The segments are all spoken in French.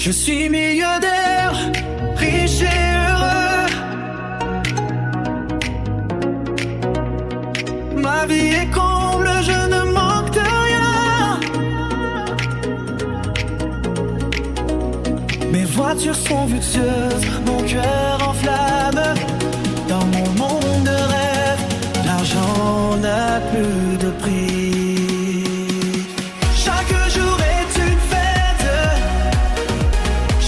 Je suis millionnaire, riche et heureux. Ma vie est comble, je ne manque de rien. Mes voitures sont luxueuses, mon cœur en flamme. Dans mon monde de rêve, l'argent n'a plus de prix. Chaque jour est une fête,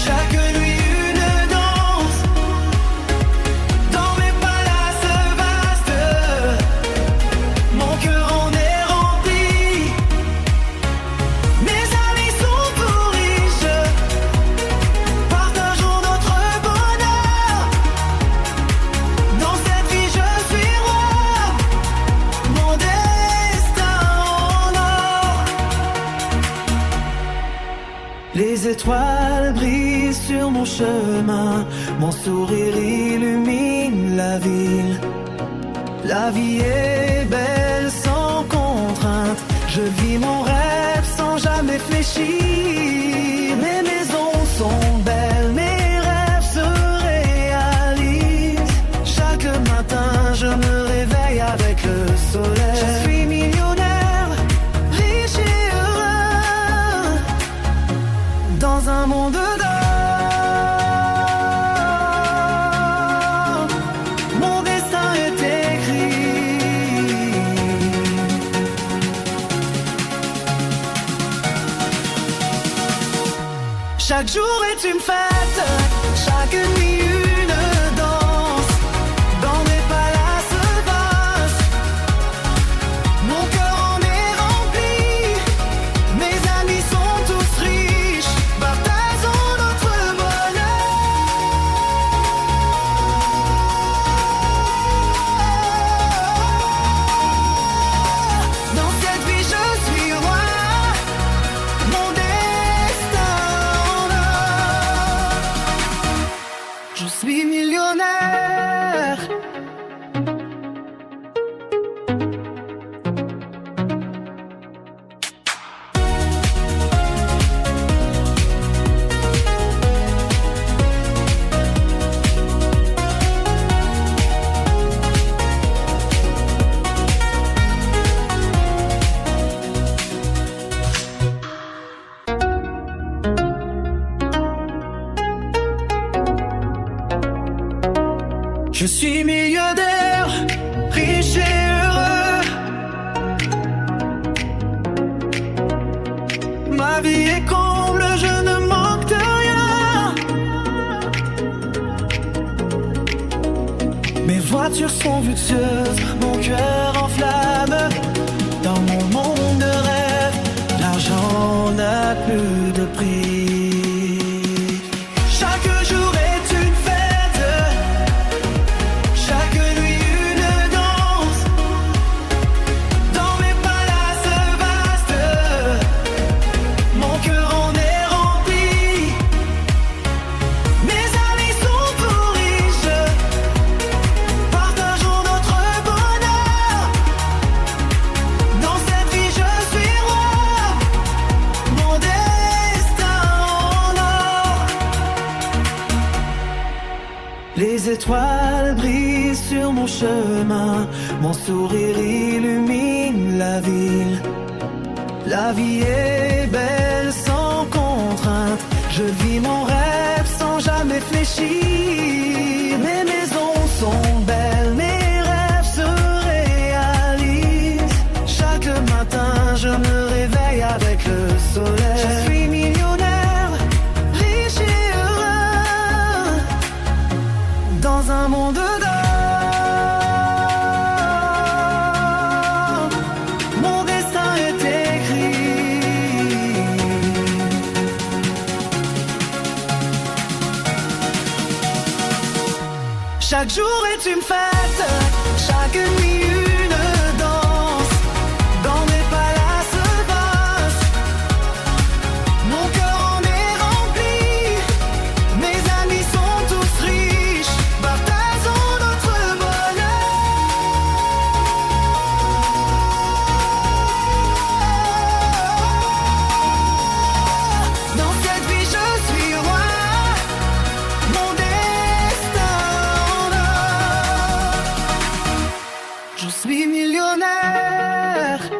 chaque nuit une danse. Dans mes palaces vastes, mon cœur en est rempli. Mes amis sont tout riches, partageons notre bonheur. Dans cette vie je suis roi, mon destin en or. Les étoiles brillent sur mon chemin, mon sourire illumine la ville. La vie est belle sans contrainte, je vis mon rêve sans jamais fléchir. Mes maisons sont belles, mes rêves se réalisent. Chaque matin je me réveille avec le soleil. Je suis millionnaire, riche et heureux. Dans un monde d'or, mon destin est écrit. Chaque jour est une fête, chaque nuit une danse. Dans mes palaces vastes, mon cœur en est rempli. Mes amis sont tous riches, partageons notre bonheur. Dans cette vie je suis roi, mon destin en or. Je suis millionnaire. Je suis millionnaire, riche et heureux. Ma vie est comble, je ne manque de rien. Mes voitures sont luxueuses, mon cœur en flamme. Dans mon monde de rêve, l'argent n'a plus de prix. Chaque jour est une fête, chaque nuit une danse. Dans mes palaces vastes, mon cœur en est rempli. Mes amis sont tout riches, partageons notre bonheur. Dans cette vie je suis roi, mon destin en or. Les étoiles brillent sur mon chemin, mon sourire illumine la ville. La vie est belle sans contrainte, je vis mon rêve sans jamais fléchir. Mes maisons sont belles, mes rêves se réalisent. Chaque matin je me réveille avec le soleil. Je suis millionnaire, riche et heureux. Dans un monde d'or, mon destin est écrit. Chaque jour est une fête, chaque nuit une danse. Dans mes palaces vastes, mon cœur en est rempli. Mes amis sont tous riches, partageons notre bonheur. Dans cette vie je suis roi, tonnerre.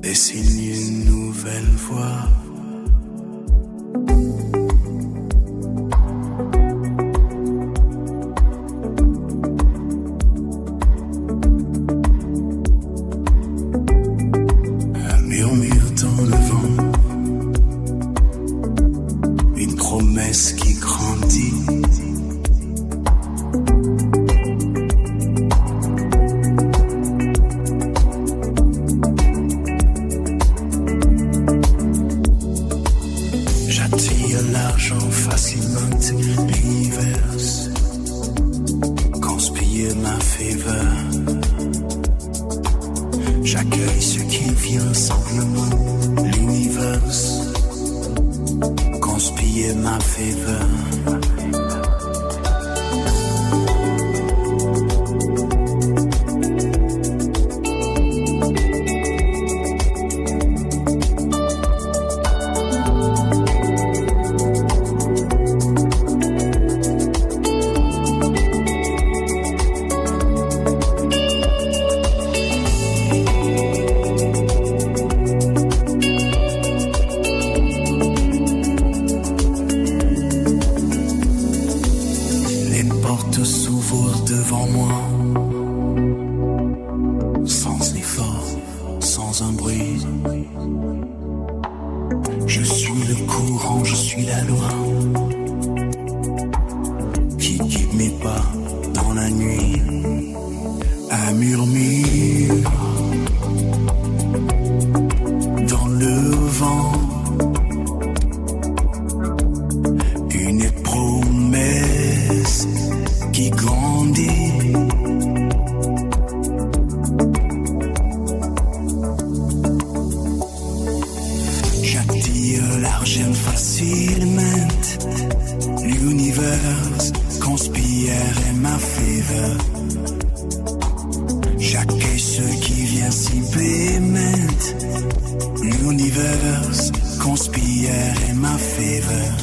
Dessine une nouvelle voie. Un murmure dans le vent, une promesse qui grandit. L'argent facilmente l'univers, conspire ma faveur. J'accueille ce qui vient simplement, l'univers, conspire ma faveur. S'ouvre devant moi, sans effort, sans un bruit. Je suis le courant, je suis la loi qui guide mes pas dans la nuit. Un murmure dans le vent, une promesse qui grandit. J'attire l'argent facilement, l'univers conspire en ma faveur. J'accueille ce qui vient simplement, l'univers conspire en ma faveur.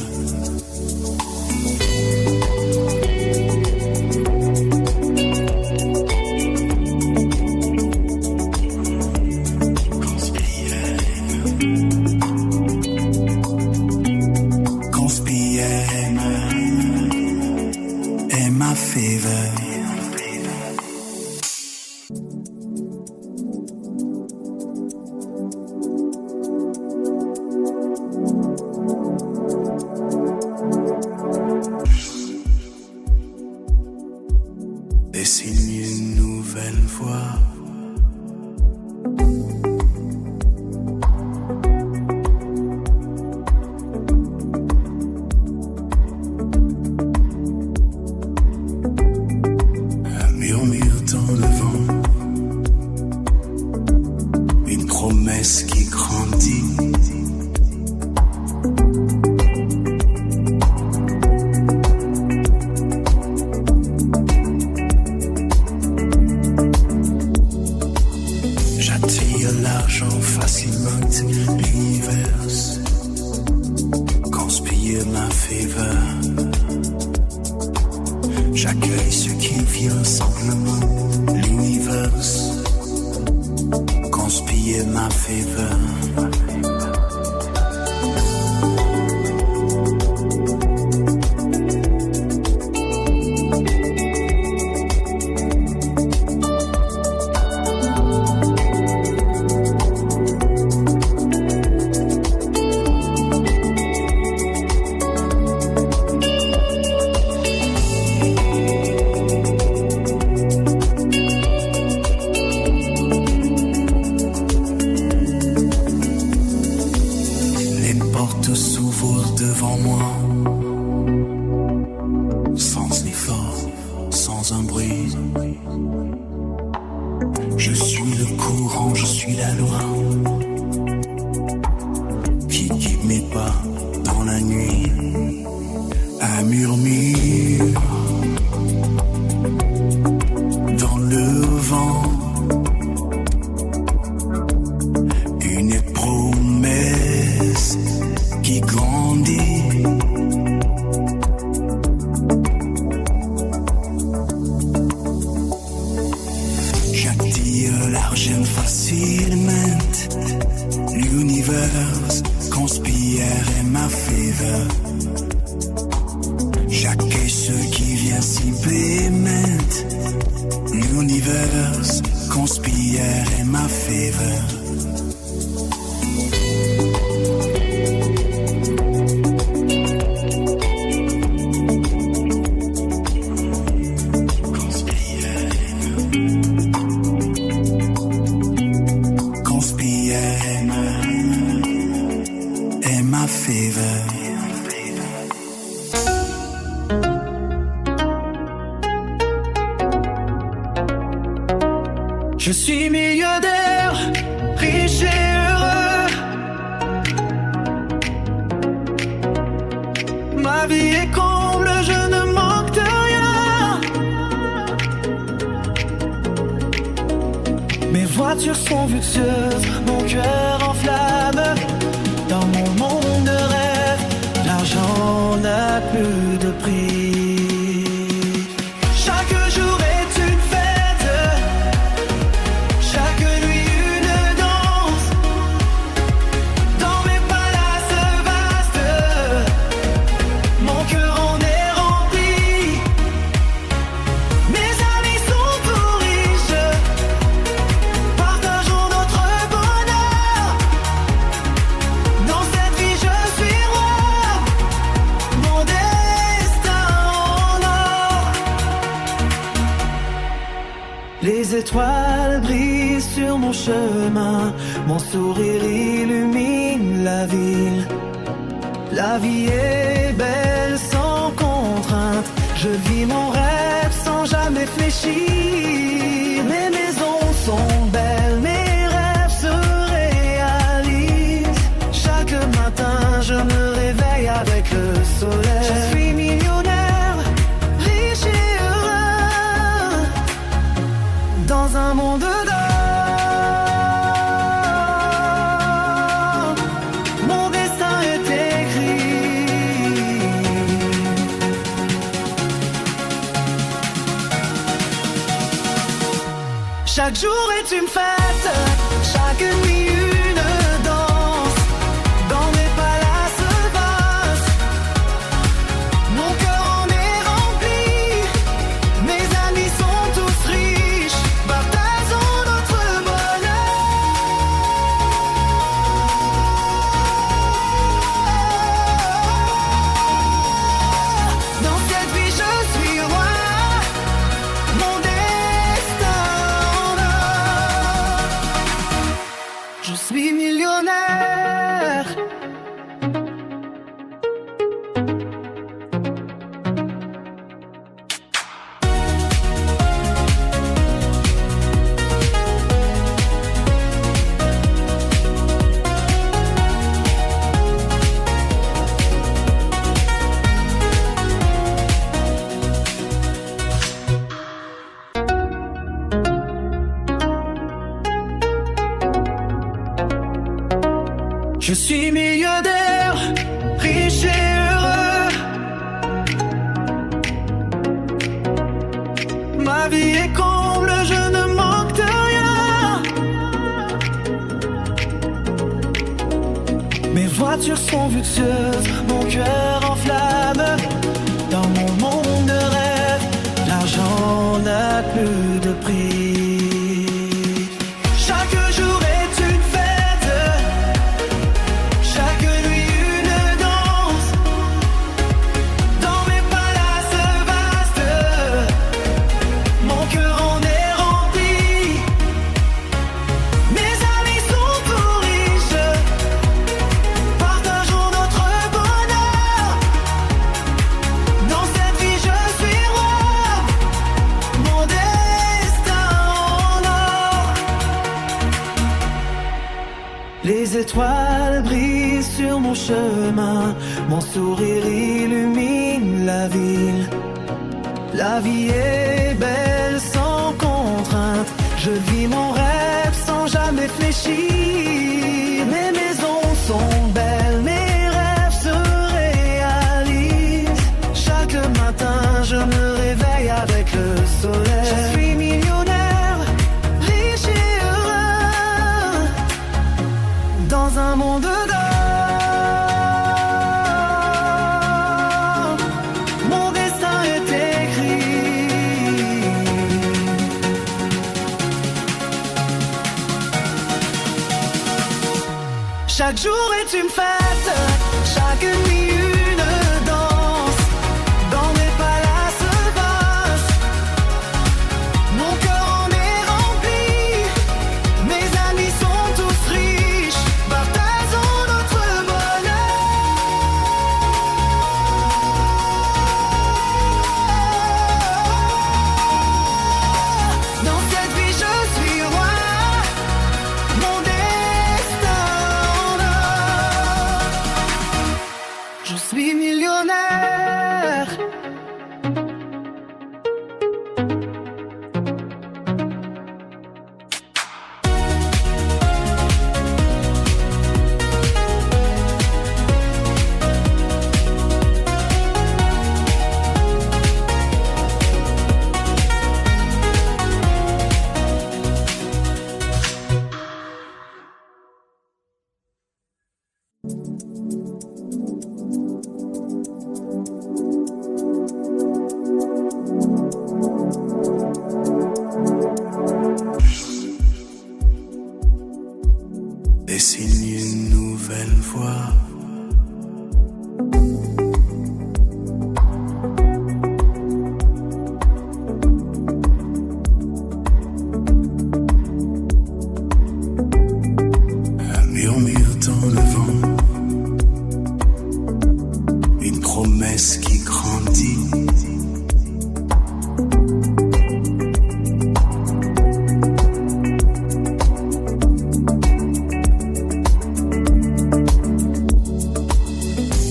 Dessine une nouvelle voie. Un murmure dans le vent, une promesse qui grandit. L'argent facilement l'univers, conspire ma faveur. J'accueille ce qui vient simplement, l'univers, conspire ma faveur. un murmure dans le vent, une promesse qui grandit. J'attire l'argent facilement, l'univers conspire en ma faveur. J'accueille ce qui vient simplement, l'univers conspire en ma faveur. Je suis millionnaire, riche et heureux. Ma vie est comble, je ne manque de rien. Mes voitures sont luxueuses, mon cœur en flamme. Dans mon monde de rêve, l'argent n'a plus de prix. Chaque jour est une fête, chaque nuit une danse. Dans mes palaces vastes, mon cœur en est rempli. Mes amis sont tout riches, partageons notre bonheur. Dans cette vie je suis roi, mon destin en or. Les étoiles brillent sur mon chemin, mon sourire illumine la ville. La vie est belle sans contrainte, je vis mon rêve sans jamais fléchir. Mes maisons sont belles, mes rêves se réalisent. Chaque matin je me réveille avec le soleil. Je suis millionnaire, riche et heureux. Dans un monde d'or, mon destin est écrit. Chaque jour est une fête, chaque nuit une danse. Dans mes palaces vastes, mon cœur en est rempli. Mes amis sont tous riches, partageons notre bonheur. Dans cette vie je suis roi, mon destin en or. Je suis millionnaire. Je suis millionnaire, riche et heureux. Ma vie est comble, je ne manque de rien. Mes voitures sont luxueuses, mon cœur en flamme. Dans mon monde de rêve, l'argent n'a plus de prix. Chaque jour est une fête, chaque nuit une danse. Dans mes palaces vastes, mon cœur en est rempli. Mes amis sont tout riches, partageons notre bonheur. Dans cette vie je suis roi, mon destin en or. Les étoiles brillent sur mon chemin, mon sourire illumine la La vie est belle sans contrainte. Je vis mon rêve sans jamais fléchir. Mes maisons sont belles, mes rêves se réalisent. Chaque matin je me réveille avec le soleil. Je suis millionnaire, riche et heureux, dans un monde d'or. Mon destin est écrit. Chaque jour est une fête, chaque nuit une danse. Dans mes palaces vastes, mon cœur en est rempli. Mes amis sont tous riches, partageons notre bonheur. Dans cette vie je suis roi, mon destin en or. Je suis millionnaire. Dessine une nouvelle voie. Un murmure dans le vent, une promesse qui grandit.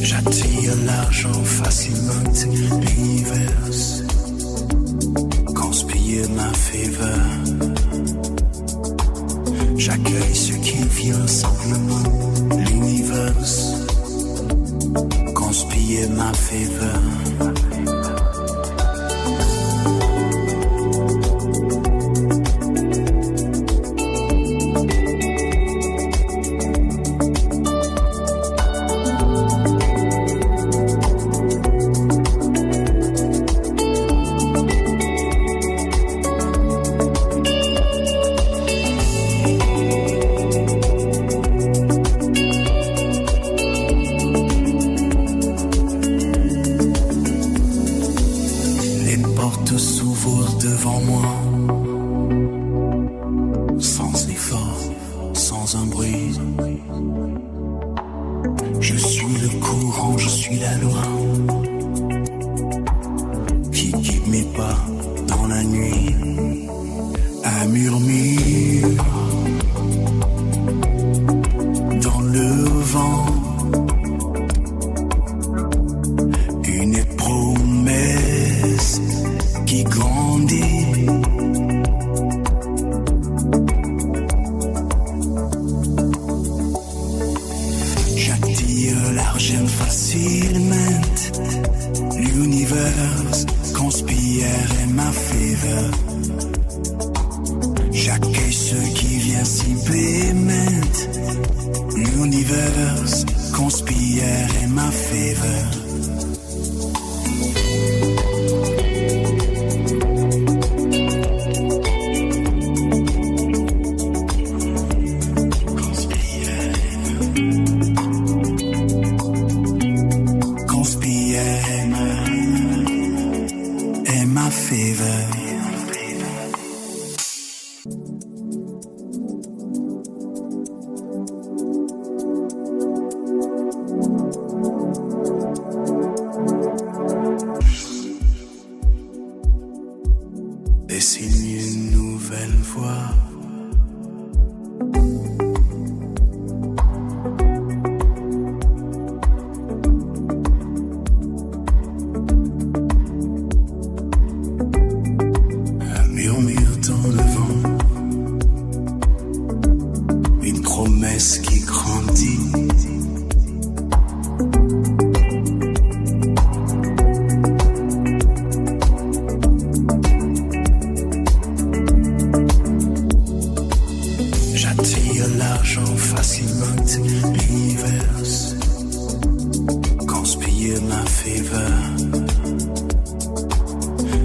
J'attire l'argent facilement, l'univers conspire ma faveur. J'accueille ce qui vient simplement, l'univers conspire ma faveur. Les portes s'ouvrent devant moi, sans effort, sans un bruit. Je suis le courant, je suis la loi qui guide mes pas dans la nuit. Un murmure dans le vent, une promesse qui grandit. J'attire l'argent facilement, l'univers conspire en ma faveur. J'accueille ce qui vient si paiement, l'univers conspire en ma faveur. Dessine une nouvelle voie.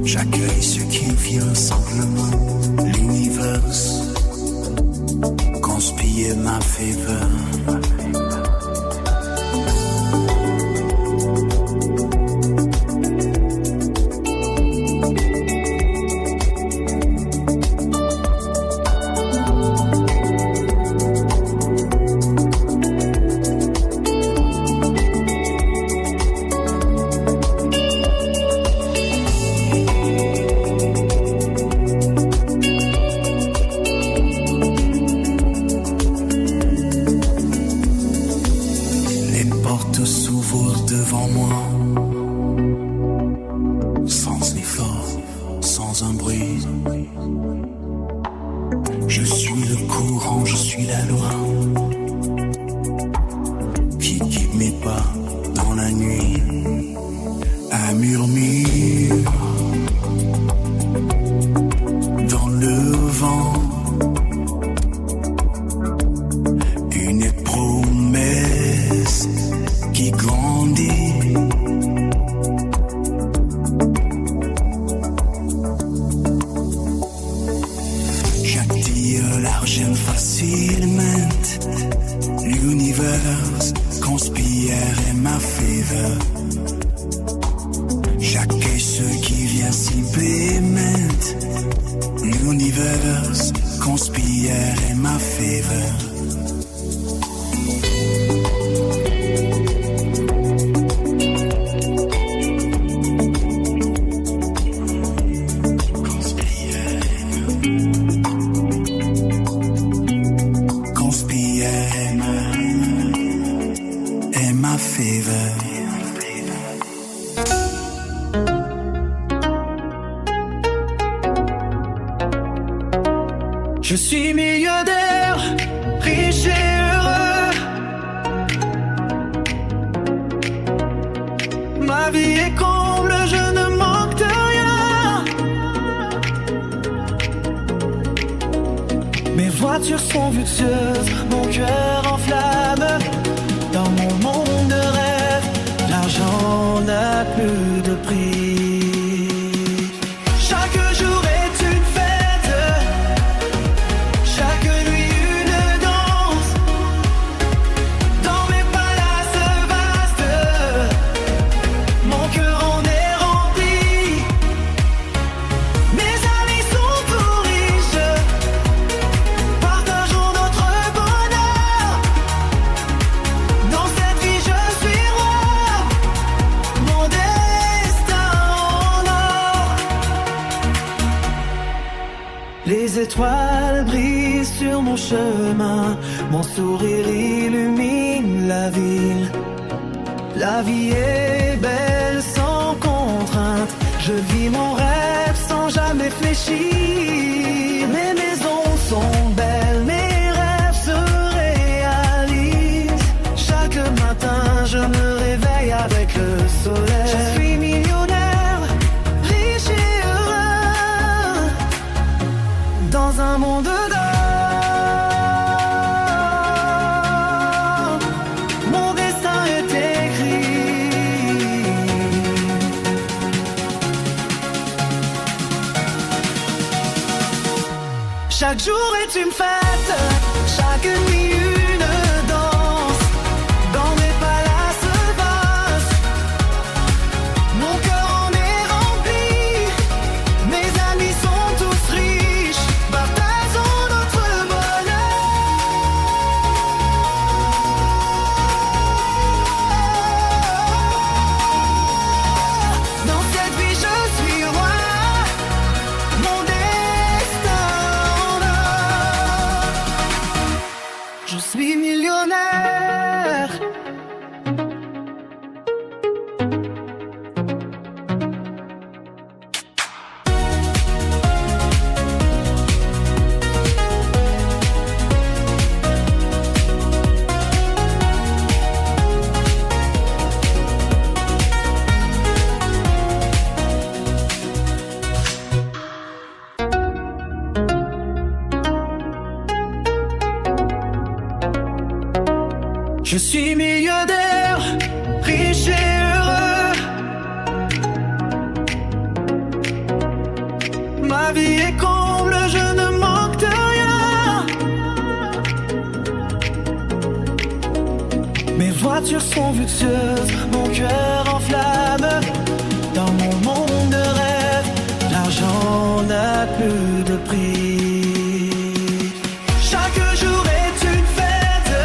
J'accueille ce qui vient simplement. L'univers conspire ma faveur. Je suis millionnaire, riche et heureux. Ma vie est comble, je ne manque de rien. Mes voitures sont luxueuses, mon cœur en flamme. Dans mon monde de rêve, l'argent n'a plus de prix. Chaque jour est une fête, chaque nuit une danse. Dans mes palaces vastes, mon cœur en est rempli. Mes amis sont tout riches, partageons notre bonheur. Dans cette vie je suis roi, mon destin en or. Les étoiles brillent sur mon chemin, mon sourire illumine la ville. La vie est belle sans contrainte, je vis mon rêve sans jamais fléchir. Mes maisons sont belles, mes rêves se réalisent. Chaque matin je me réveille avec le soleil. Je suis millionnaire, riche et heureux. Dans un monde d'or, mon destin est écrit. Chaque jour est une fête, chaque nuit une danse. Dans mes palaces vastes, mon cœur en est rempli. Mes amis sont tous riches, partageons notre bonheur. Dans cette vie je suis roi, mon destin en or. Je suis millionnaire. Je suis millionnaire, riche et heureux. Ma vie est comble, je ne manque de rien. Mes voitures sont luxueuses, mon cœur en flamme. Dans mon monde de rêve, l'argent n'a plus de prix. Chaque jour est une fête,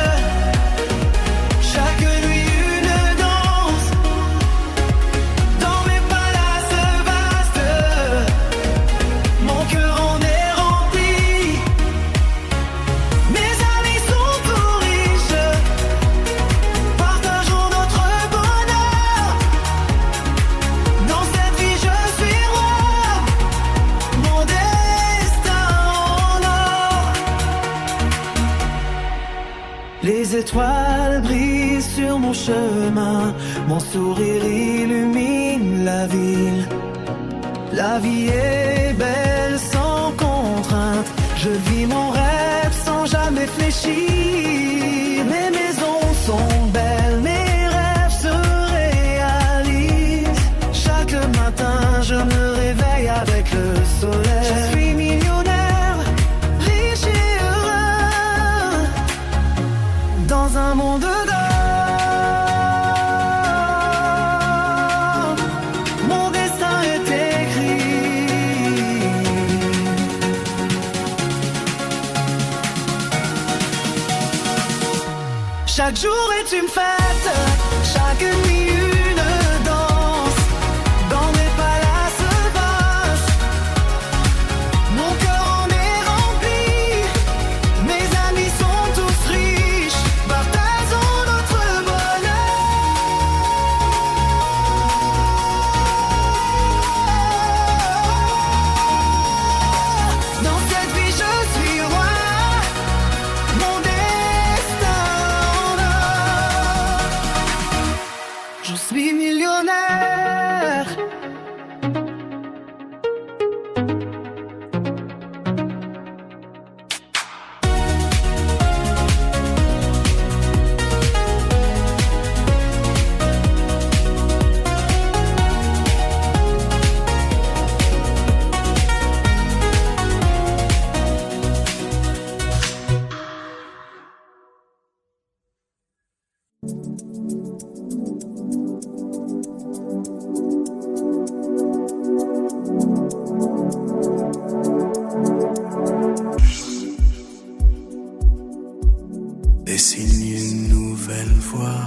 chaque nuit une danse. Dans mes palaces vastes, mon cœur en est rempli. Mes amis sont tout riches, partageons notre bonheur. Dans cette vie je suis roi, mon destin en or. Les étoiles brillent sur mon chemin, mon sourire illumine la ville. La vie est belle sans contrainte, je vis mon rêve sans jamais fléchir. Mes maisons sont belles, mes rêves se réalisent. Chaque matin je me réveille avec le soleil. Je suis millionnaire, riche et heureux, dans un monde d'or. Mon destin est écrit. Chaque jour est une fête, chaque nuit une danse. Dans mes palaces vastes, mon cœur en est rempli. Mes amis sont tous riches, partageons notre bonheur. Dans cette vie je suis roi, mon destin en or. Je suis millionnaire. Dessine une nouvelle voie.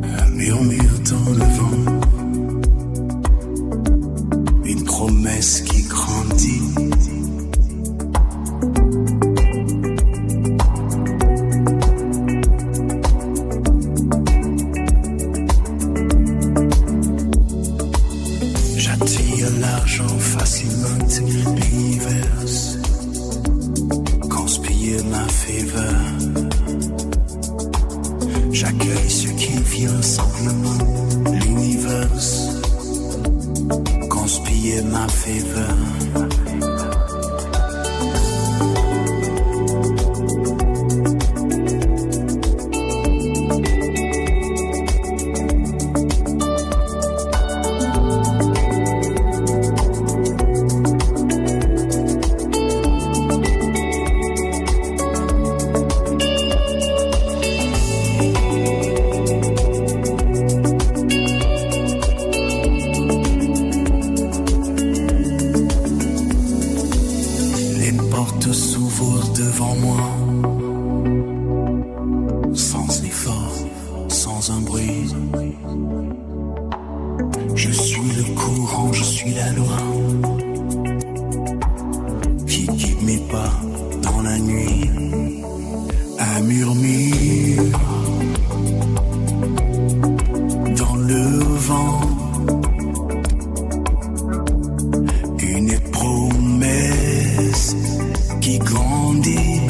Un murmure dans le vent, une promesse qui grandit. J'attire l'argent facilement, l'univers conspire ma faveur. J'accueille ce qui vient simplement, l'univers conspire ma faveur. Les portes s'ouvrent devant moi, sans effort, sans un bruit. Je suis le courant, je suis la loi qui guide mes pas dans la nuit. Un murmure dans le vent, une promesse qui grandit.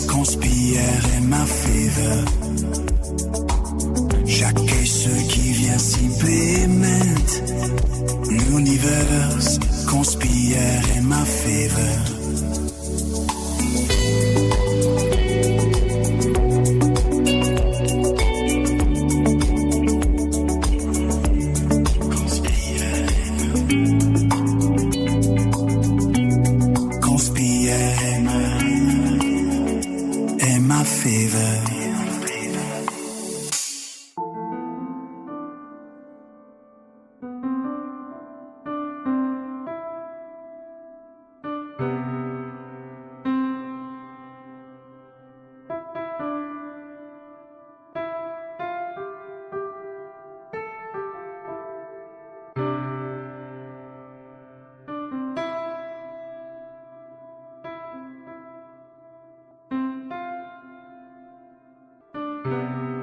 conspire in my favor. Chaque ce qui vient supplement l'univers conspire in my favor. Thank you.